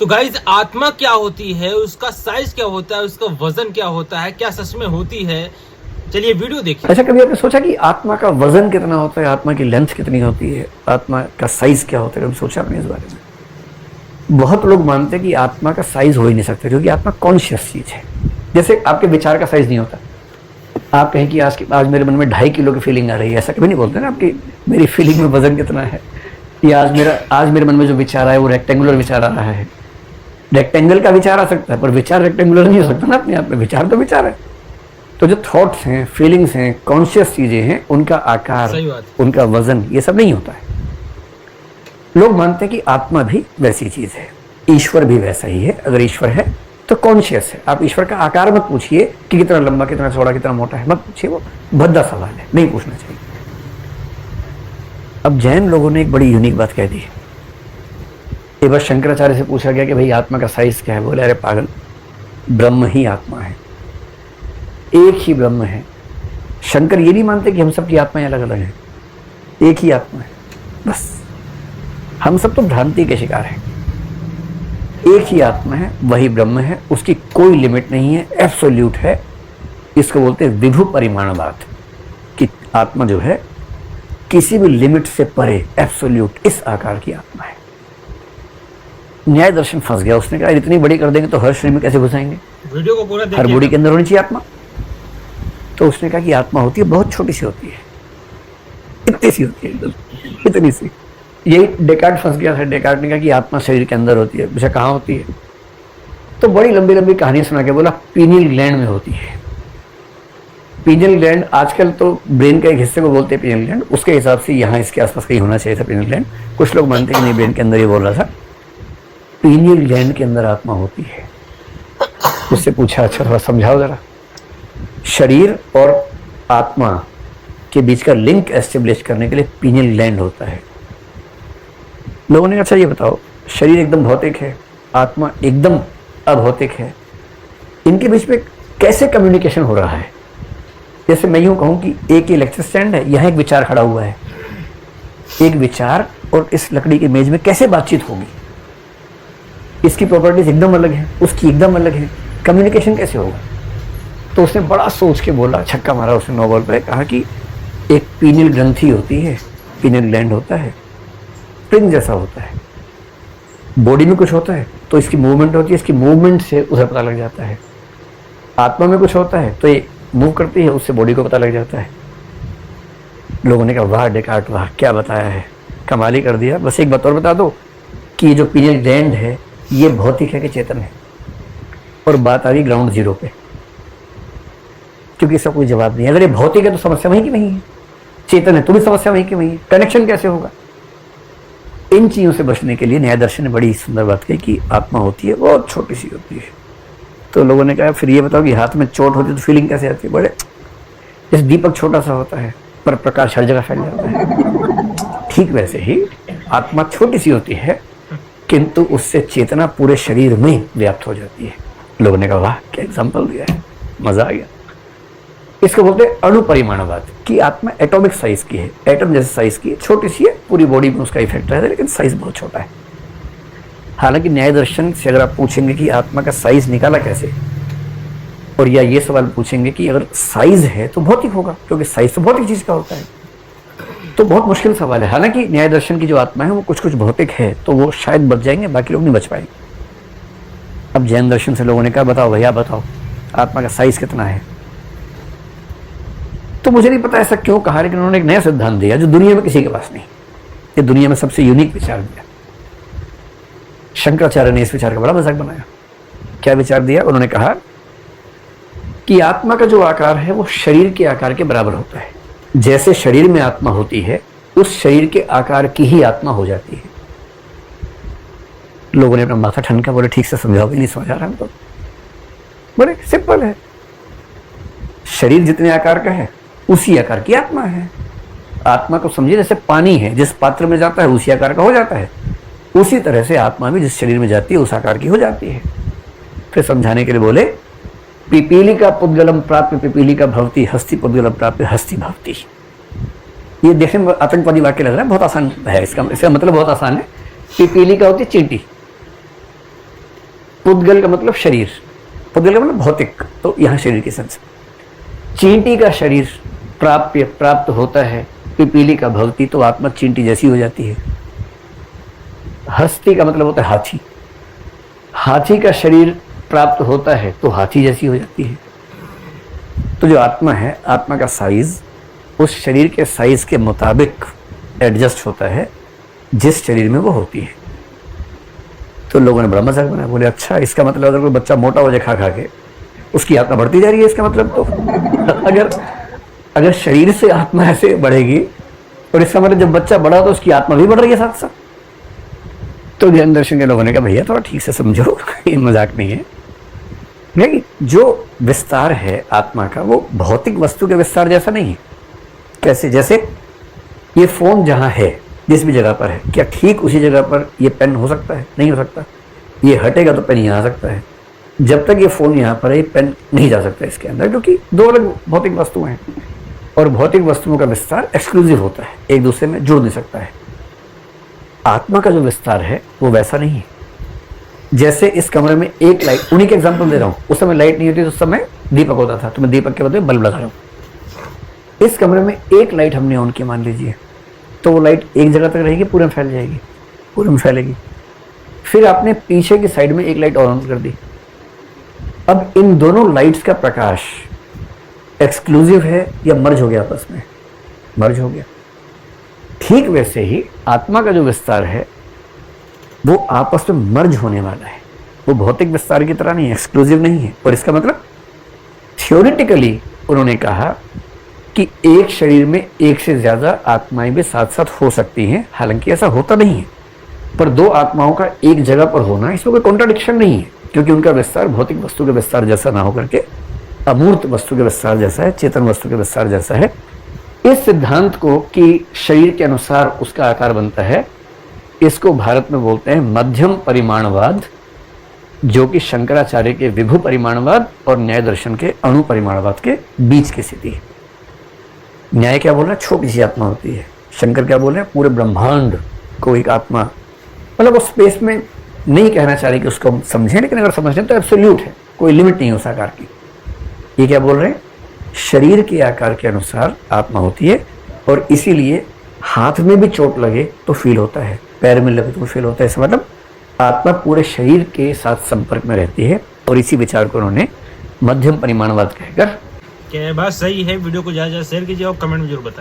तो गाइज आत्मा क्या होती है, उसका साइज क्या होता है, उसका वजन क्या होता है, क्या सच में होती है, चलिए वीडियो देखिए। अच्छा, कभी आपने सोचा कि आत्मा का वजन कितना होता है, आत्मा की लेंथ कितनी होती है, आत्मा का साइज क्या होता है? कभी सोचा आपने इस बारे में? बहुत लोग मानते हैं कि आत्मा का साइज हो ही नहीं सकता, क्योंकि आत्मा कॉन्शियस चीज है। जैसे आपके विचार का साइज नहीं होता। आप कहें कि आज मेरे मन में 2.5 किलो की फीलिंग आ रही है, ऐसा कभी नहीं बोलते ना आपकी मेरी फीलिंग में वजन कितना है। या आज मेरे मन में जो विचार आया वो रेक्टेंगुलर विचार आ रहा है। रेक्टेंगल का विचार आ सकता है, पर विचार रेक्टेंगुलर नहीं हो सकता ना अपने आप में। विचार तो विचार है। तो जो थॉट्स हैं, फीलिंग्स हैं, कॉन्शियस चीजें हैं, उनका आकार, उनका वजन, ये सब नहीं होता है। लोग मानते हैं कि आत्मा भी वैसी चीज है, ईश्वर भी वैसा ही है। अगर ईश्वर है तो कॉन्शियस है। आप ईश्वर का आकार मत पूछिए कि कितना लंबा, कितना चौड़ा, कितना मोटा है, मत पूछिए, वो भद्दा सवाल है, नहीं पूछना चाहिए। अब जैन लोगों ने एक बड़ी यूनिक बात कह दी। एक बार शंकराचार्य से पूछा गया कि भाई आत्मा का साइज क्या है? बोले अरे पागल, ब्रह्म ही आत्मा है, एक ही ब्रह्म है। शंकर ये नहीं मानते कि हम सबकी आत्माएं अलग अलग हैं, एक ही आत्मा है बस। हम सब तो भ्रांति के शिकार हैं। एक ही आत्मा है, वही ब्रह्म है, उसकी कोई लिमिट नहीं है, एब्सोल्यूट है। इसको बोलते हैं विभु परिमाणवाद, कि आत्मा जो है किसी भी लिमिट से परे, एब्सोल्यूट, इस आकार की आत्मा है। न्याय दर्शन फंस गया। उसने कहा इतनी बड़ी कर देंगे तो हर शरीर में कैसे घुसाएंगे? वीडियो को पूरा देखिए। हर बॉडी के अंदर होनी चाहिए आत्मा। तो उसने कहा कि आत्मा होती है, बहुत छोटी सी होती है, इतनी सी होती है, इतनी सी। यही डेकार्ट फंस गया था। डेकार्ट ने कहा कि आत्मा शरीर के अंदर होती है। पूछा कहाँ होती है? तो बड़ी लंबी लंबी कहानी सुना के बोला पीनियल ग्लैंड में होती है। पीनियल ग्लैंड आजकल तो ब्रेन के एक हिस्से को बोलते हैं पीनियल ग्लैंड, उसके हिसाब से यहाँ इसके आसपास कहीं होना चाहिए था पीनियल ग्लैंड। कुछ लोग मानते हैं कि नहीं, ब्रेन के अंदर ही बोल रहा था। पीनियल ग्लैंड के अंदर आत्मा होती है। उससे पूछा अच्छा थोड़ा समझाओ जरा। शरीर और आत्मा के बीच का लिंक एस्टेब्लिश करने के लिए पीनियल ग्लैंड होता है। लोगों ने अच्छा ये बताओ, शरीर एकदम भौतिक है, आत्मा एकदम अभौतिक है, इनके बीच में कैसे कम्युनिकेशन हो रहा है? जैसे मैं यूं कहूं कि एक इलेक्ट्रिक स्टैंड है, यहां एक विचार खड़ा हुआ है, एक विचार और इस लकड़ी की मेज में कैसे बातचीत होगी? इसकी प्रॉपर्टीज एकदम अलग है, उसकी एकदम अलग है, कम्युनिकेशन कैसे होगा? तो उसने बड़ा सोच के बोला, छक्का मारा उसने नोबेल पे, कहा कि एक पीनियल ग्रंथि होती है, पीनियल ग्लैंड होता है, स्प्रिंग जैसा होता है। बॉडी में कुछ होता है तो इसकी मूवमेंट होती है, इसकी मूवमेंट से उसे पता लग जाता है। आत्मा में कुछ होता है तो ये मूव करती है, उससे बॉडी को पता लग जाता है। लोगों ने कहा वाह डेकार्ट, वाह क्या बताया है, कमाल ही कर दिया। बस एक बात और बता दो कि ये जो पीनियल ग्लैंड है ये भौतिक है कि चेतन है? और बात आ गई ग्राउंड जीरो पे, क्योंकि इसका कोई जवाब नहीं है। अगर ये भौतिक है तो समस्या वहीं की वहीं है, चेतन है तो भी समस्या वहीं की वहीं है, कनेक्शन कैसे होगा? इन चीज़ों से बचने के लिए न्याय दर्शन ने बड़ी सुंदर बात कही कि आत्मा होती है, बहुत छोटी सी होती है। तो लोगों ने कहा फिर ये बताओ कि हाथ में चोट होती है तो फीलिंग कैसे आती है? बड़े जैसे दीपक छोटा सा होता है पर प्रकाश हर जगह फैल जाता है, ठीक वैसे ही आत्मा छोटी सी होती है किंतु उससे चेतना पूरे शरीर में व्याप्त हो जाती है। लोगों ने कहा वाह क्या एग्जाम्पल दिया है, मजा आ गया। इसको बोलते हैं अणुपरिमाणवाद, कि आत्मा एटॉमिक साइज की है, एटम जैसे साइज की है, छोटी सी है, पूरी बॉडी में उसका इफेक्ट रहता है, लेकिन साइज बहुत छोटा है। हालांकि न्याय दर्शन से अगर आप पूछेंगे कि आत्मा का साइज निकाला कैसे, और या ये सवाल पूछेंगे कि अगर साइज है तो भौतिक होगा, क्योंकि साइज तो भौतिक चीज का होता है, तो बहुत मुश्किल सवाल है। हालांकि न्याय दर्शन की जो आत्मा है वो कुछ कुछ भौतिक है, तो वो शायद बच जाएंगे, बाकी लोग नहीं बच पाएंगे। अब जैन दर्शन से लोगों ने कहा बताओ भैया बताओ आत्मा का साइज कितना है? तो मुझे नहीं पता ऐसा क्यों कहा, लेकिन उन्होंने एक नया सिद्धांत दिया जो दुनिया में किसी के पास नहीं। ये दुनिया में सबसे यूनिक विचार दिया। शंकराचार्य ने इस विचार का बड़ा मजाक बनाया। क्या विचार दिया? उन्होंने कहा कि आत्मा का जो आकार है वो शरीर के आकार के बराबर होता है। जैसे शरीर में आत्मा होती है उस शरीर के आकार की ही आत्मा हो जाती है। लोगों ने अपना माथा ठनका, बोले ठीक से समझाओ, भी नहीं समझा रहा हमको। बोले सिंपल है, शरीर जितने आकार का है उसी आकार की आत्मा है। आत्मा को समझिए जैसे पानी है, जिस पात्र में जाता है उसी आकार का हो जाता है, उसी तरह से आत्मा भी जिस शरीर में जाती है उस आकार की हो जाती है। फिर समझाने के लिए बोले पिपीली का पुद्गलम प्राप्य पिपीली का भवती, हस्ती पुद्गलम प्राप्य हस्ती भवती। ये देखने में आतंकवादी वाक्य लग रहा है, बहुत आसान है। इसका मतलब बहुत आसान है। पिपीली का होती है चींटी, पुद्गल का मतलब शरीर, पुद्गल का मतलब भौतिक, तो यहाँ शरीर की सेंस। चींटी का शरीर प्राप्त होता है, पिपीली का भवती, तो आत्मा चींटी जैसी हो जाती है। हस्ती का मतलब होता है हाथी, हाथी का शरीर प्राप्त होता है तो हाथी जैसी हो जाती है। तो जो आत्मा है, आत्मा का साइज उस शरीर के साइज के मुताबिक एडजस्ट होता है जिस शरीर में वो होती है। तो लोगों ने बड़ा मजाक बनाया, बोले अच्छा इसका मतलब अगर कोई बच्चा मोटा हो जाए खा खा के, उसकी आत्मा बढ़ती जा रही है, इसका मतलब तो अगर शरीर से आत्मा ऐसे बढ़ेगी और इसका मतलब जब बच्चा बड़ा तो उसकी आत्मा भी बढ़ रही है साथ साथ। तो ज्ञान दर्शन के लोगों ने कहा भैया थोड़ा ठीक से समझो, ये मजाक नहीं है। नहीं, जो विस्तार है आत्मा का वो भौतिक वस्तु के विस्तार जैसा नहीं है। कैसे? जैसे ये फोन जहां है, जिस भी जगह पर है, क्या ठीक उसी जगह पर ये पेन हो सकता है? नहीं हो सकता। ये हटेगा तो पेन यहाँ आ सकता है। जब तक ये फोन यहाँ पर है, ये पेन नहीं जा सकता इसके अंदर, क्योंकि दो अलग भौतिक वस्तुएं हैं। और भौतिक वस्तुओं का विस्तार एक्सक्लूसिव होता है, एक दूसरे में जुड़ नहीं सकता है। आत्मा का जो विस्तार है वो वैसा नहीं है। जैसे इस कमरे में एक लाइट, उन्हीं के एग्जांपल दे रहा हूँ, उस समय लाइट नहीं होती तो उस समय दीपक होता था, तो मैं दीपक के बदले बल्ब लगा रहा हूँ। इस कमरे में एक लाइट हमने ऑन की मान लीजिए, तो वो लाइट एक जगह तक रहेगी, पूरे में फैल जाएगी, पूरे में फैलेगी। फिर आपने पीछे की साइड में एक लाइट और ऑन कर दी। अब इन दोनों लाइट्स का प्रकाश एक्सक्लूसिव है या मर्ज हो गया आपस में? मर्ज हो गया। ठीक वैसे ही आत्मा का जो विस्तार है वो आपस में मर्ज होने वाला है। वो भौतिक विस्तार की तरह नहीं है, एक्सक्लूसिव नहीं है। और इसका मतलब थ्योरेटिकली उन्होंने कहा कि एक शरीर में एक से ज्यादा आत्माएं भी साथ साथ हो सकती हैं। हालांकि ऐसा होता नहीं है, पर दो आत्माओं का एक जगह पर होना, इसमें कोई कॉन्ट्राडिक्शन नहीं है, क्योंकि उनका विस्तार भौतिक वस्तु के विस्तार जैसा ना होकर के अमूर्त वस्तु के विस्तार जैसा है, चेतन वस्तु के विस्तार जैसा है। इस सिद्धांत को कि शरीर के अनुसार उसका आकार बनता है, इसको भारत में बोलते हैं मध्यम परिमाणवाद, जो कि शंकराचार्य के विभु परिमाणवाद और न्याय दर्शन के अणु परिमाणवाद के बीच की स्थिति है। न्याय क्या बोल रहा है? छोटी सी आत्मा होती है। शंकर क्या बोल रहे हैं? पूरे ब्रह्मांड को एक आत्मा, मतलब उस स्पेस में नहीं कहना चाह रहे कि उसको समझें, लेकिन अगर समझें तो एब्सोल्यूट है, कोई लिमिट नहीं है उस आकार की। ये क्या बोल रहे हैं? शरीर के आकार के अनुसार आत्मा होती है, और इसीलिए हाथ में भी चोट लगे तो फील होता है, पैर में लगे तो फील होता है। इसका मतलब आत्मा पूरे शरीर के साथ संपर्क में रहती है। और इसी विचार को उन्होंने मध्यम परिमाणवाद कहकर क्या बात सही है? वीडियो को ज़्यादा शेयर कीजिए और कमेंट में जरूर बताएं।